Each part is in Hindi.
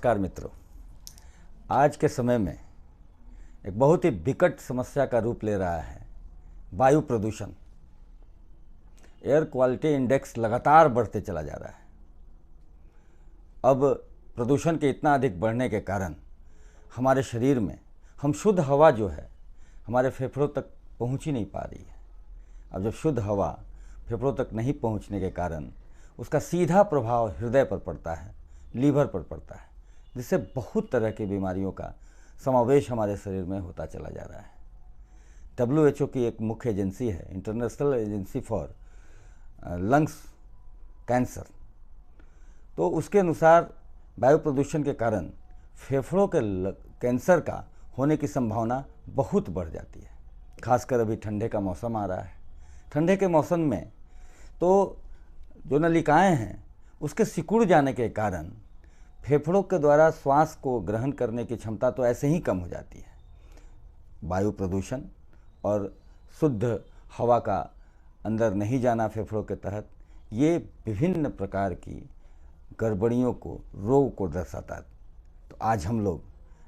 नमस्कार मित्रों। आज के समय में एक बहुत ही विकट समस्या का रूप ले रहा है वायु प्रदूषण। एयर क्वालिटी इंडेक्स लगातार बढ़ते चला जा रहा है। अब प्रदूषण के इतना अधिक बढ़ने के कारण हमारे शरीर में हम शुद्ध हवा जो है हमारे फेफड़ों तक पहुंच ही नहीं पा रही है। अब जब शुद्ध हवा फेफड़ों तक नहीं पहुंचने के कारण उसका सीधा प्रभाव हृदय पर पड़ता है, लीवर पर पड़ता है, जिससे बहुत तरह की बीमारियों का समावेश हमारे शरीर में होता चला जा रहा है। WHO की एक मुख्य एजेंसी है, international agency for lungs cancer. तो उसके अनुसार वायु प्रदूषण के कारण फेफड़ों के कैंसर का होने की संभावना बहुत बढ़ जाती है। खासकर अभी ठंडे का मौसम आ रहा है। ठंडे के मौसम में तो जो नलिकाएं हैं उसके सिकुड़ जाने के कारण फेफड़ों के द्वारा श्वास को ग्रहण करने की क्षमता तो ऐसे ही कम हो जाती है। वायु प्रदूषण और शुद्ध हवा का अंदर नहीं जाना फेफड़ों के तहत, ये विभिन्न प्रकार की गड़बड़ियों को, रोग को दर्शाता है। तो आज हम लोग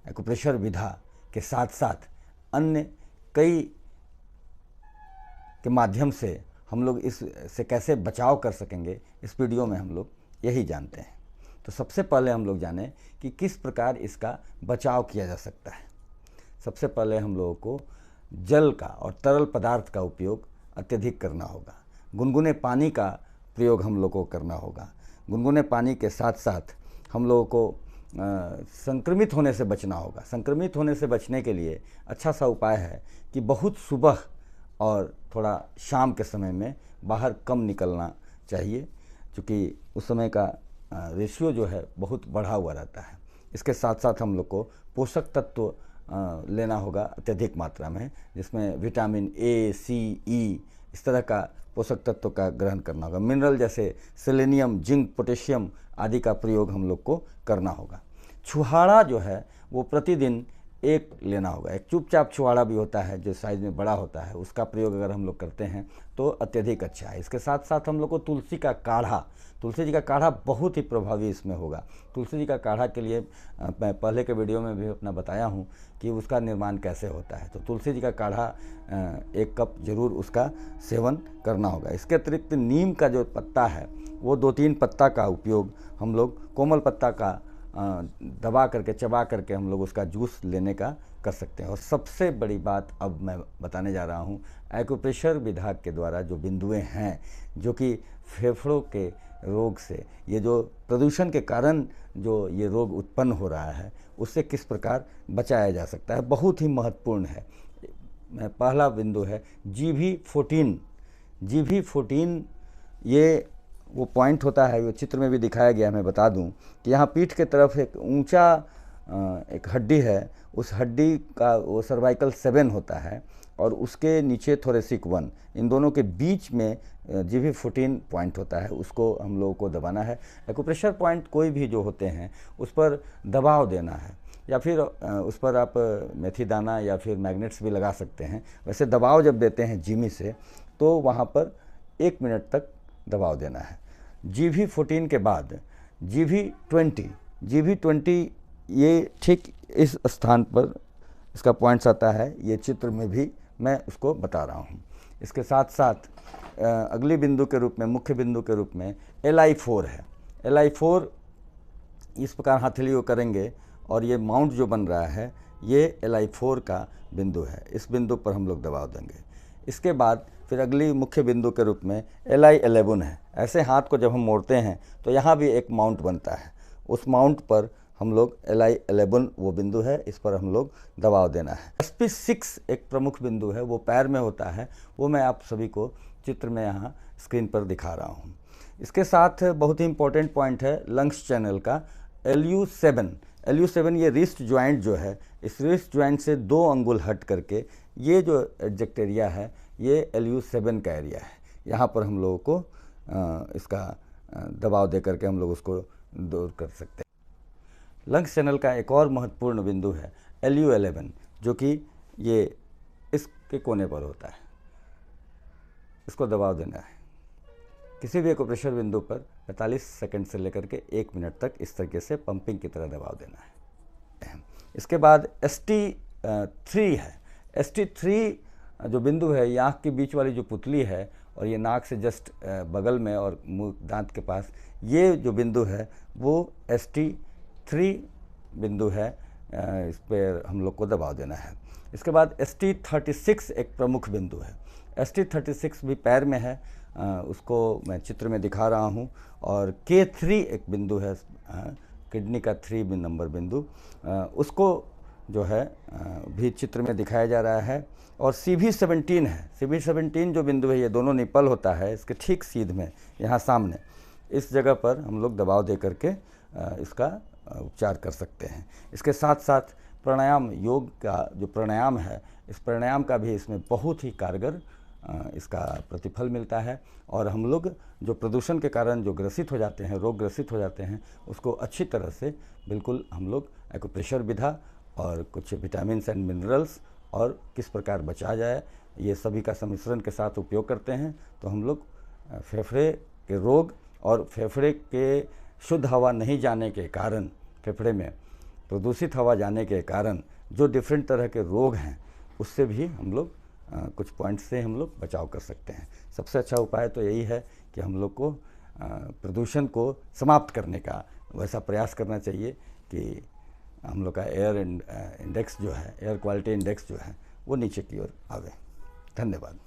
एक्यूप्रेशर विधा के साथ साथ अन्य कई के माध्यम से हम लोग इससे कैसे बचाव कर सकेंगे, इस वीडियो में हम लोग यही जानते हैं। तो सबसे पहले हम लोग जानें कि किस प्रकार इसका बचाव किया जा सकता है। सबसे पहले हम लोगों को जल का और तरल पदार्थ का उपयोग अत्यधिक करना होगा। गुनगुने पानी का प्रयोग हम लोगों को करना होगा। गुनगुने पानी के साथ साथ हम लोगों को संक्रमित होने से बचना होगा। संक्रमित होने से बचने के लिए अच्छा सा उपाय है कि बहुत सुबह और थोड़ा शाम के समय में बाहर कम निकलना चाहिए, क्योंकि उस समय का रेशियो जो है बहुत बढ़ा हुआ रहता है। इसके साथ साथ हम लोग को पोषक तत्व लेना होगा अत्यधिक मात्रा में, जिसमें विटामिन ए, सी, ई इस तरह का पोषक तत्व का ग्रहण करना होगा। मिनरल जैसे सेलेनियम, जिंक, पोटेशियम आदि का प्रयोग हम लोग को करना होगा। छुहाड़ा जो है वो प्रतिदिन एक लेना होगा। एक चुपचाप छुहाड़ा भी होता है जो साइज़ में बड़ा होता है, उसका प्रयोग अगर हम लोग करते हैं तो अत्यधिक अच्छा है। इसके साथ साथ हम लोग को तुलसी का काढ़ा, तुलसी जी का काढ़ा बहुत ही प्रभावी इसमें होगा। तुलसी जी का काढ़ा के लिए मैं पहले के वीडियो में भी अपना बताया हूँ कि उसका निर्माण कैसे होता है। तो तुलसी जी का काढ़ा 1 कप जरूर उसका सेवन करना होगा। इसके अतिरिक्त नीम का जो पत्ता है वो 2-3 पत्ता का उपयोग हम लोग, कोमल पत्ता का दबा करके, चबा करके हम लोग उसका जूस लेने का कर सकते हैं। और सबसे बड़ी बात अब मैं बताने जा रहा हूँ, एक्यूप्रेशर विधा के द्वारा जो बिंदुएं हैं जो कि फेफड़ों के रोग से, ये जो प्रदूषण के कारण जो ये रोग उत्पन्न हो रहा है, उससे किस प्रकार बचाया जा सकता है, बहुत ही महत्वपूर्ण है। पहला बिंदु है GV14। GV14 ये वो पॉइंट होता है, वो चित्र में भी दिखाया गया है। मैं बता दूं कि यहाँ पीठ के तरफ एक ऊंचा एक हड्डी है, उस हड्डी का वो सर्वाइकल 7 होता है और उसके नीचे थोरेसिक 1, इन दोनों के बीच में GV14 पॉइंट होता है। उसको हम लोगों को दबाना है। एक्यूप्रेशर पॉइंट कोई भी जो होते हैं उस पर दबाव देना है, या फिर उस पर आप मेथी दाना या फिर मैग्नेट्स भी लगा सकते हैं। वैसे दबाव जब देते हैं जिमी से तो वहाँ पर 1 मिनट तक दबाव देना है। GV14 के बाद GV20 ये ठीक इस स्थान पर इसका पॉइंट्स आता है। ये चित्र में भी मैं उसको बता रहा हूँ। इसके साथ साथ अगली बिंदु के रूप में, मुख्य बिंदु के रूप में LI4 है। LI4 इस प्रकार हथेली को करेंगे और ये माउंट जो बन रहा है ये LI4 का बिंदु है। इस बिंदु पर हम लोग दबाव देंगे। इसके बाद फिर अगली मुख्य बिंदु के रूप में LI11 है। ऐसे हाथ को जब हम मोड़ते हैं तो यहाँ भी एक माउंट बनता है। उस माउंट पर हम लोग LI11 वो बिंदु है, इस पर हम लोग दबाव देना है। SP6 एक प्रमुख बिंदु है, वो पैर में होता है। वो मैं आप सभी को चित्र में यहाँ स्क्रीन पर दिखा रहा हूँ। इसके साथ बहुत ही इंपॉर्टेंट पॉइंट है लंग्स चैनल का LU7। LU7 ये रिस्ट ज्वाइंट जो है, इस रिस्ट ज्वाइंट से 2 अंगुल हट करके ये जो एडजेक्ट एरिया है ये LU7 का एरिया है। यहाँ पर हम लोगों को इसका दबाव दे करके हम लोग उसको दूर कर सकते हैं। लंग्स चैनल का एक और महत्वपूर्ण बिंदु है LU11, जो कि ये इसके कोने पर होता है। इसको दबाव देना है। किसी भी एक्यूप्रेशर बिंदु पर 45 सेकंड से लेकर के 1 मिनट तक इस तरीके से पंपिंग की तरह दबाव देना है। इसके बाद ST3 है। ST3 जो बिंदु है, ये आँख के बीच वाली जो पुतली है और ये नाक से जस्ट बगल में और मुंह दांत के पास, ये जो बिंदु है वो ST3 बिंदु है। इस पर हम लोग को दबाव देना है। इसके बाद ST36 एक प्रमुख बिंदु है। ST36 भी पैर में है, उसको मैं चित्र में दिखा रहा हूँ। और K3 एक बिंदु है, किडनी का 3 नंबर बिंदु, उसको जो है भी चित्र में दिखाया जा रहा है। और CV17 है। CV17 जो बिंदु है, ये दोनों निपल होता है इसके ठीक सीध में, यहाँ सामने इस जगह पर हम लोग दबाव दे करके इसका उपचार कर सकते हैं। इसके साथ साथ प्राणायाम, योग का जो प्राणायाम है, इस प्राणायाम का भी इसमें बहुत ही कारगर इसका प्रतिफल मिलता है। और हम लोग जो प्रदूषण के कारण जो ग्रसित हो जाते हैं, रोग ग्रसित हो जाते हैं, उसको अच्छी तरह से बिल्कुल हम लोग एक्यूप्रेशर विधा और कुछ विटामिन्स एंड मिनरल्स और किस प्रकार बचा जाए, ये सभी का सम्मिश्रण के साथ उपयोग करते हैं। तो हम लोग फेफड़े के रोग और फेफड़े के शुद्ध हवा नहीं जाने के कारण, फेफड़े में प्रदूषित हवा जाने के कारण जो डिफरेंट तरह के रोग हैं, उससे भी हम लोग कुछ पॉइंट से हम लोग बचाव कर सकते हैं। सबसे अच्छा उपाय तो यही है कि हम लोग को प्रदूषण को समाप्त करने का वैसा प्रयास करना चाहिए कि हम लोग का एयर इंडेक्स जो है, एयर क्वालिटी इंडेक्स जो है, वो नीचे की ओर आवे। धन्यवाद।